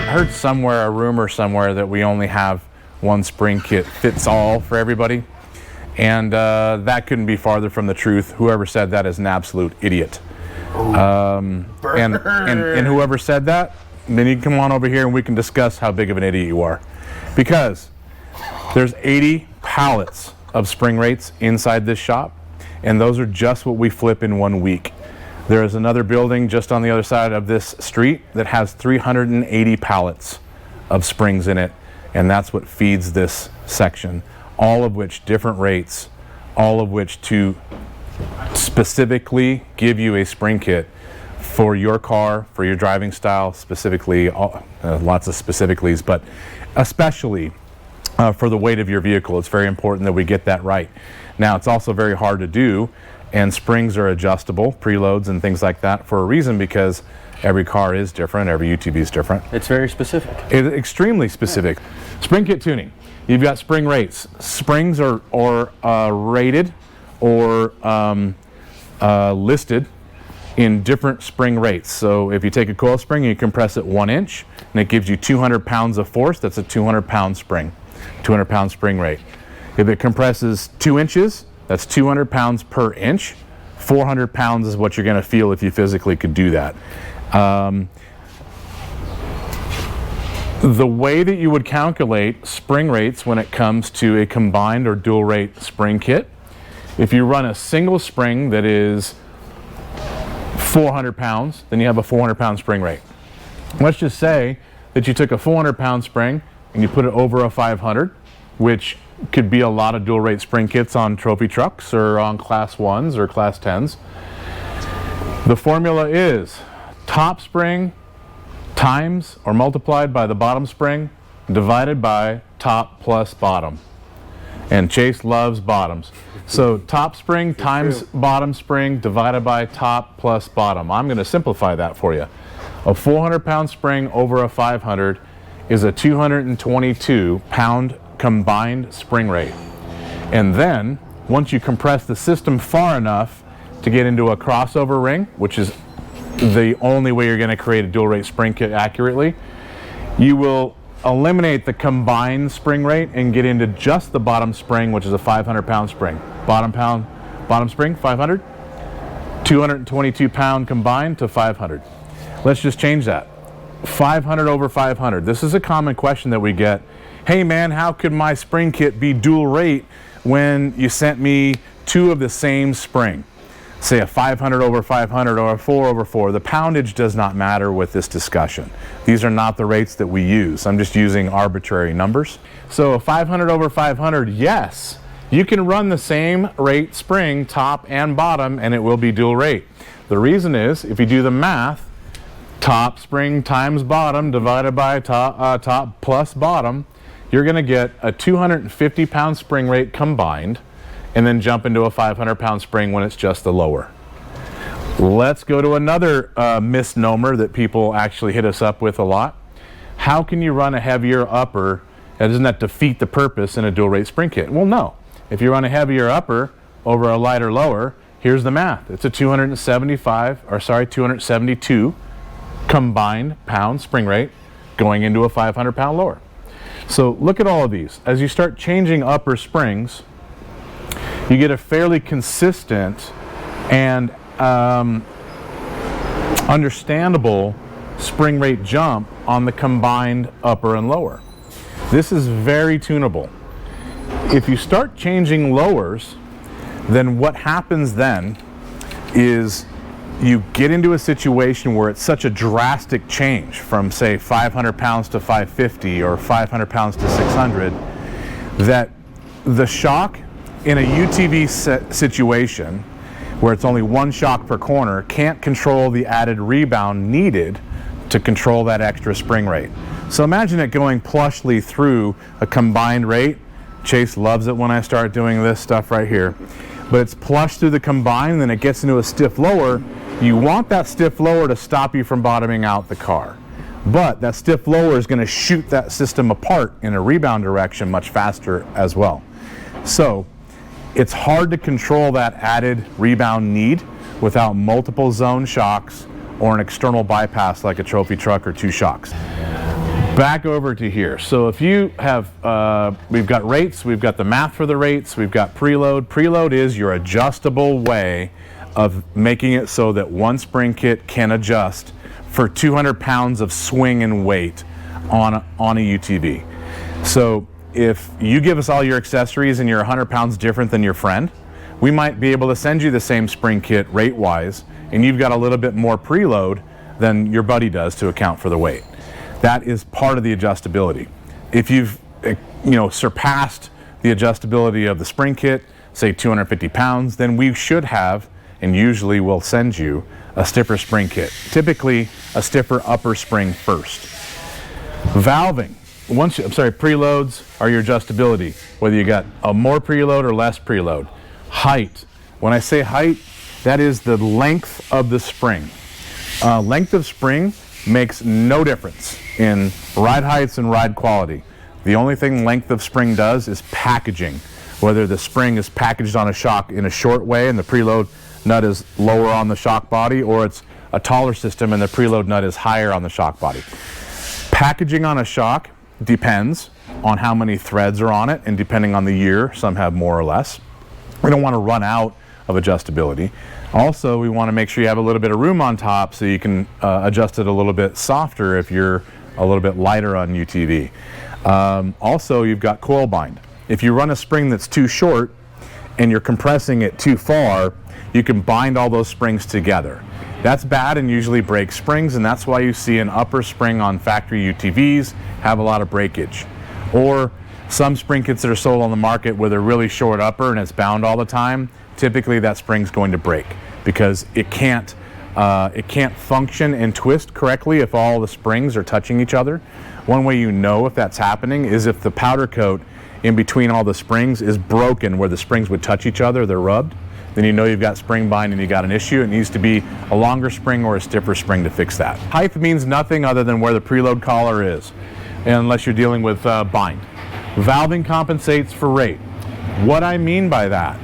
I heard somewhere, a rumor somewhere, that we only have one spring kit fits all for everybody, and that couldn't be farther from the truth. Whoever said that is an absolute idiot. And whoever said that, then you can come on over here and we can discuss how big of an idiot you are, because there's 80 pallets of spring rates inside this shop, and those are just what we flip in 1 week. There is another building just on the other side of this street that has 380 pallets of springs in it, and that's what feeds this section, all of which different rates, all of which to specifically give you a spring kit for your car, for your driving style, specifically, lots of specificallys, but especially for the weight of your vehicle. It's very important that we get that right. Now, it's also very hard to do, and springs are adjustable, preloads and things like that, for a reason, because every car is different, every UTV is different. It's very specific. It's extremely specific. Yeah. Spring kit tuning. You've got spring rates. Springs are rated or listed in different spring rates. So if you take a coil spring and you compress it 1 inch, and it gives you 200 pounds of force, that's a 200 pound spring, 200 pound spring rate. If it compresses 2 inches, that's 200 pounds per inch. 400 pounds is what you're going to feel if you physically could do that. The way that you would calculate spring rates when it comes to a combined or dual rate spring kit, if you run a single spring that is 400 pounds, then you have a 400 pound spring rate. Let's just say that you took a 400 pound spring and you put it over a 500, which could be a lot of dual rate spring kits on trophy trucks or on class 1s or class 10s. The formula is top spring times or multiplied by the bottom spring divided by top plus bottom. And Chase loves bottoms. So top spring times bottom spring divided by top plus bottom. I'm going to simplify that for you. A 400 pound spring over a 500 is a 222 pound combined spring rate. And then once you compress the system far enough to get into a crossover ring, which is the only way you're going to create a dual rate spring kit accurately, you will eliminate the combined spring rate and get into just the bottom spring, which is a 500 pound spring. Bottom spring 500, 222 pound combined to 500. Let's just change that. 500 over 500. This is a common question that we get. Hey man, how could my spring kit be dual rate when you sent me two of the same spring? Say a 500 over 500 or a 4 over 4. The poundage does not matter with this discussion. These are not the rates that we use. I'm just using arbitrary numbers. So a 500 over 500, yes, you can run the same rate spring top and bottom and it will be dual rate. The reason is, if you do the math, top spring times bottom divided by top plus bottom, you're going to get a 250 pound spring rate combined, and then jump into a 500 pound spring when it's just the lower. Let's go to another misnomer that people actually hit us up with a lot. How can you run a heavier upper? Doesn't that defeat the purpose in a dual rate spring kit? Well, no. If you run a heavier upper over a lighter lower, here's the math. It's a 272 combined pound spring rate going into a 500 pound lower. So look at all of these. As you start changing upper springs, you get a fairly consistent and understandable spring rate jump on the combined upper and lower. This is very tunable. If you start changing lowers, then what happens then is you get into a situation where it's such a drastic change from, say, 500 pounds to 550 or 500 pounds to 600 that the shock in a UTV situation where it's only one shock per corner can't control the added rebound needed to control that extra spring rate. So imagine it going plushly through a combined rate. Chase loves it when I start doing this stuff right here. But it's plush through the combined, then it gets into a stiff lower. You want that stiff lower to stop you from bottoming out the car. But that stiff lower is going to shoot that system apart in a rebound direction much faster as well. So It's hard to control that added rebound need without multiple zone shocks or an external bypass like a trophy truck or 2 shocks. Back over to here. So if you have, we've got rates, we've got the math for the rates, we've got preload. Preload is your adjustable way of making it so that one spring kit can adjust for 200 pounds of swing and weight on a UTV. So if you give us all your accessories and you're 100 pounds different than your friend, we might be able to send you the same spring kit rate-wise, and you've got a little bit more preload than your buddy does to account for the weight. That is part of the adjustability. If you've surpassed the adjustability of the spring kit, say 250 pounds, then we should have, and usually will send you, a stiffer spring kit. Typically a stiffer upper spring first. Valving. Preloads are your adjustability, whether you got a more preload or less preload. Height. When I say height, that is the length of the spring. Length of spring makes no difference in ride heights and ride quality. The only thing length of spring does is packaging. Whether the spring is packaged on a shock in a short way and the preload nut is lower on the shock body, or it's a taller system and the preload nut is higher on the shock body. Packaging on a shock depends on how many threads are on it, and depending on the year, some have more or less. We don't want to run out of adjustability. Also, we want to make sure you have a little bit of room on top so you can adjust it a little bit softer if you're a little bit lighter on UTV. Also, you've got coil bind. If you run a spring that's too short and you're compressing it too far, you can bind all those springs together. That's bad and usually breaks springs, and that's why you see an upper spring on factory UTVs have a lot of breakage. Or some spring kits that are sold on the market with a really short upper and it's bound all the time, typically that spring's going to break because it can't function and twist correctly if all the springs are touching each other. One way you know if that's happening is if the powder coat in between all the springs is broken where the springs would touch each other, they're rubbed, then you know you've got spring bind and you got an issue. It needs to be a longer spring or a stiffer spring to fix that. Height means nothing other than where the preload collar is, unless you're dealing with bind. Valving compensates for rate. What I mean by that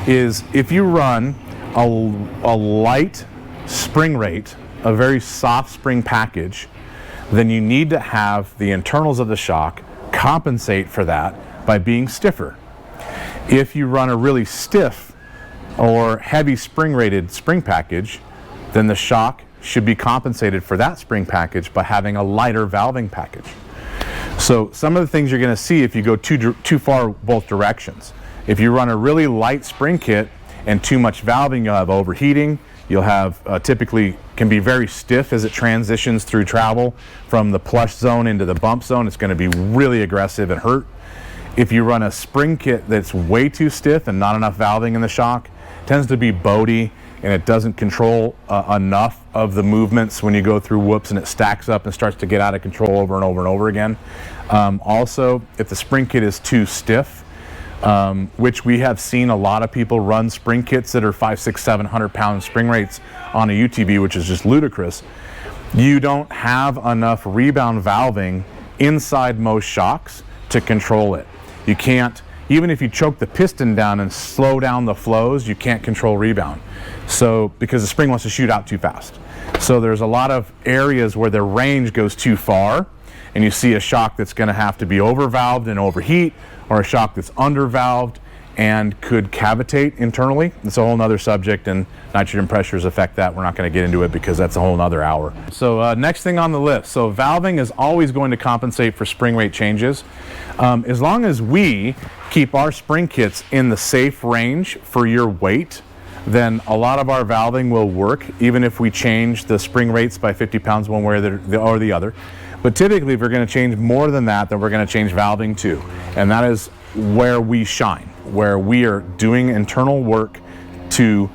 is if you run a light spring rate, a very soft spring package, then you need to have the internals of the shock compensate for that by being stiffer. If you run a really stiff or heavy spring rated spring package, then the shock should be compensated for that spring package by having a lighter valving package. So some of the things you're going to see if you go too far both directions. If you run a really light spring kit and too much valving, you'll have overheating. You'll have typically can be very stiff as it transitions through travel from the plush zone into the bump zone. It's going to be really aggressive and hurt. If you run a spring kit that's way too stiff and not enough valving in the shock, it tends to be boaty and it doesn't control enough of the movements when you go through whoops, and it stacks up and starts to get out of control over and over and over again. Also, if the spring kit is too stiff, which we have seen a lot of people run spring kits that are 500, 600, 700 pound spring rates on a UTV, which is just ludicrous. You don't have enough rebound valving inside most shocks to control it. You can't, even if you choke the piston down and slow down the flows, you can't control rebound. So, because the spring wants to shoot out too fast. So there's a lot of areas where the range goes too far, and you see a shock that's going to have to be overvalved and overheat, or a shock that's undervalved and could cavitate internally. It's a whole nother subject, and nitrogen pressures affect that. We're not going to get into it because that's a whole nother hour. So next thing on the list. So valving is always going to compensate for spring rate changes. As long as we keep our spring kits in the safe range for your weight, then a lot of our valving will work, even if we change the spring rates by 50 pounds one way or the other. But typically, if we're going to change more than that, then we're going to change valving too. And that is where we shine, where we are doing internal work to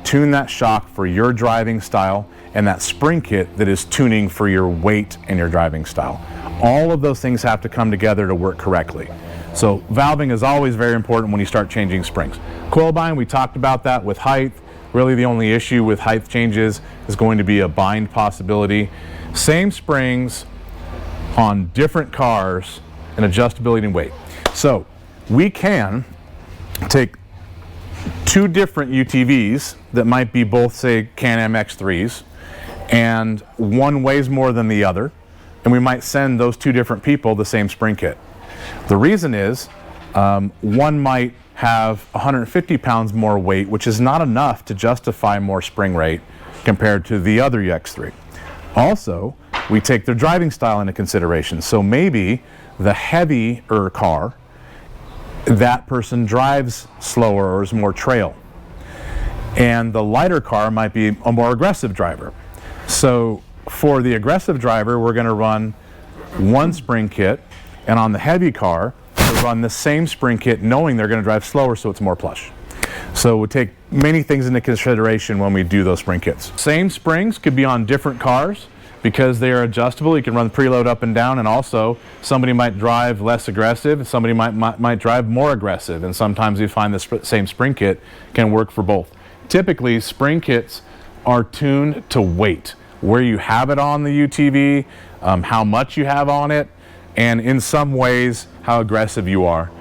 tune that shock for your driving style, and that spring kit that is tuning for your weight and your driving style. All of those things have to come together to work correctly. So valving is always very important when you start changing springs. Coil bind, we talked about that with height. Really the only issue with height changes is going to be a bind possibility. Same springs on different cars and adjustability and weight. So we can take two different UTVs that might be both, say, Can-Am X3s, and one weighs more than the other, and we might send those two different people the same spring kit. The reason is one might have 150 pounds more weight, which is not enough to justify more spring rate compared to the other X3. Also, we take their driving style into consideration. So maybe the heavier car, that person drives slower or is more trail. And the lighter car might be a more aggressive driver. So for the aggressive driver, we're going to run one spring kit, and on the heavy car, we'll run the same spring kit knowing they're going to drive slower, so it's more plush. So we take many things into consideration when we do those spring kits. Same springs could be on different cars because they are adjustable. You can run the preload up and down, and also somebody might drive less aggressive, somebody might drive more aggressive, and sometimes you find the same spring kit can work for both. Typically, spring kits are tuned to weight, where you have it on the UTV, how much you have on it, and in some ways, how aggressive you are.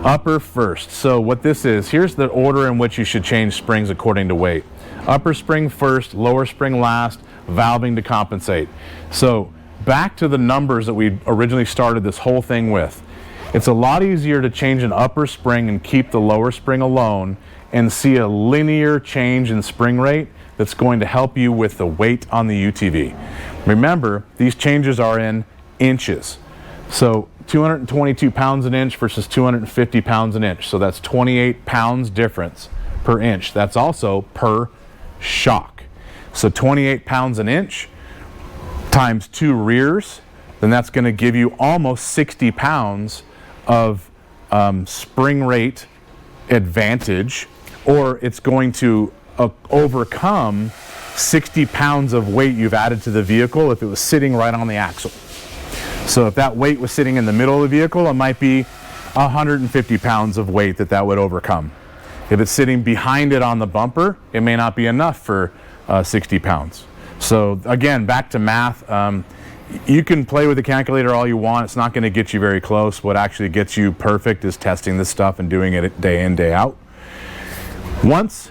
Upper first. So what this is, here's the order in which you should change springs according to weight. Upper spring first, lower spring last, valving to compensate. So back to the numbers that we originally started this whole thing with. It's a lot easier to change an upper spring and keep the lower spring alone and see a linear change in spring rate that's going to help you with the weight on the UTV. Remember, these changes are in inches. So 222 pounds an inch versus 250 pounds an inch. So that's 28 pounds difference per inch. That's also per shock. So 28 pounds an inch times 2 rears, then that's going to give you almost 60 pounds of spring rate advantage, or it's going to overcome 60 pounds of weight you've added to the vehicle if it was sitting right on the axle. So if that weight was sitting in the middle of the vehicle, it might be 150 pounds of weight that would overcome. If it's sitting behind it on the bumper, it may not be enough for 60 pounds. So again, back to math. You can play with the calculator all you want. It's not going to get you very close. What actually gets you perfect is testing this stuff and doing it day in, day out. Once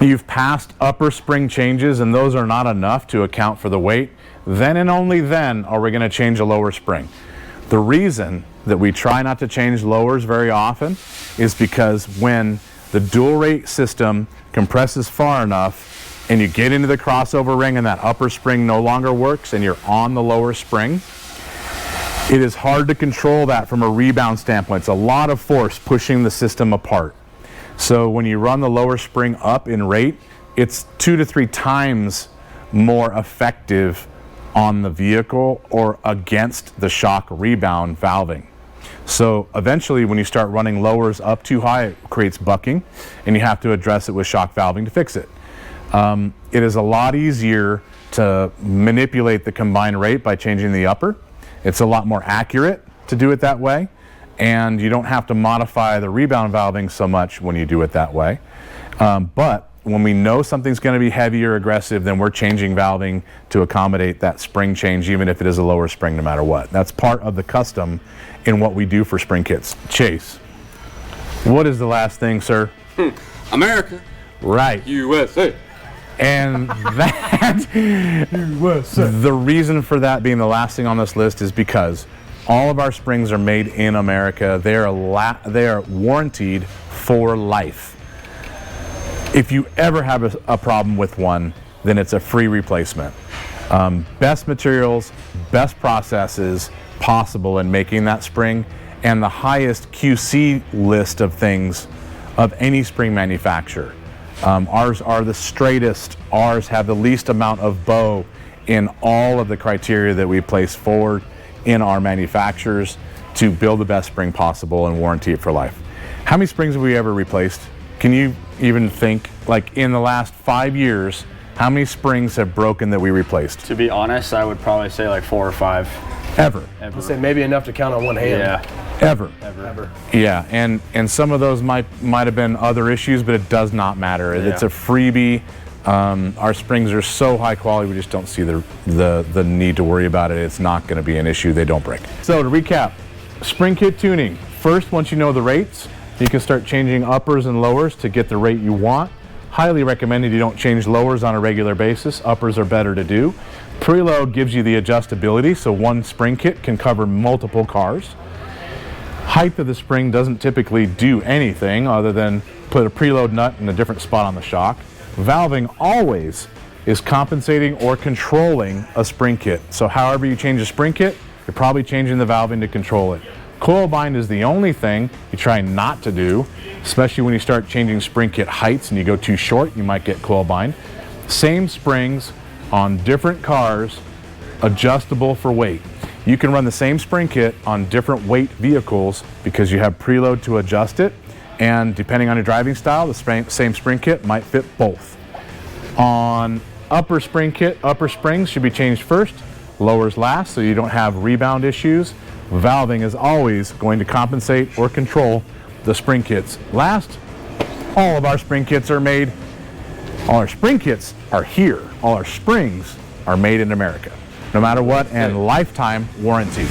you've passed upper spring changes, and those are not enough to account for the weight, then and only then are we going to change a lower spring. The reason that we try not to change lowers very often is because when the dual rate system compresses far enough and you get into the crossover ring and that upper spring no longer works and you're on the lower spring, it is hard to control that from a rebound standpoint. It's a lot of force pushing the system apart. So when you run the lower spring up in rate, it's 2 to 3 times more effective on the vehicle or against the shock rebound valving. So eventually when you start running lowers up too high, it creates bucking, and you have to address it with shock valving to fix it. It is a lot easier to manipulate the combined rate by changing the upper. It's a lot more accurate to do it that way, and you don't have to modify the rebound valving so much when you do it that way. But when we know something's going to be heavy or aggressive, then we're changing valving to accommodate that spring change, even if it is a lower spring, no matter what. That's part of the custom in what we do for spring kits. Chase, what is the last thing, sir? America. Right. USA. And that, USA. The reason for that being the last thing on this list is because all of our springs are made in America. They are warranted for life. If you ever have a problem with one, then it's a free replacement. Best materials, best processes possible in making that spring, and the highest QC list of things of any spring manufacturer. Ours are the straightest. Ours have the least amount of bow in all of the criteria that we place forward in our manufacturers to build the best spring possible and warranty it for life. How many springs have we ever replaced? Can you even think, like in the last 5 years, how many springs have broken that we replaced? To be honest, I would probably say like 4 or 5. Ever? I'd say maybe enough to count on one hand. Yeah. Ever. Yeah, and some of those might have been other issues, but it does not matter. Yeah. It's a freebie. Our springs are so high quality, we just don't see the need to worry about it. It's not going to be an issue. They don't break. So to recap, spring kit tuning. First, once you know the rates, You can start changing uppers and lowers to get the rate you want. Highly recommended you don't change lowers on a regular basis. Uppers are better to do. Preload gives you the adjustability, so one spring kit can cover multiple cars. Height of the spring doesn't typically do anything other than put a preload nut in a different spot on the shock. Valving always is compensating or controlling a spring kit. So however you change a spring kit, you're probably changing the valving to control it. Coil bind is the only thing you try not to do, especially when you start changing spring kit heights and you go too short, you might get coil bind. Same springs on different cars, adjustable for weight. You can run the same spring kit on different weight vehicles because you have preload to adjust it, and depending on your driving style, the same spring kit might fit both. On upper spring kit, upper springs should be changed first, lowers last, so you don't have rebound issues. Valving is always going to compensate or control the spring kits last. All of our spring kits are made, all our spring kits are here. All our springs are made in America, no matter what, and lifetime warranty.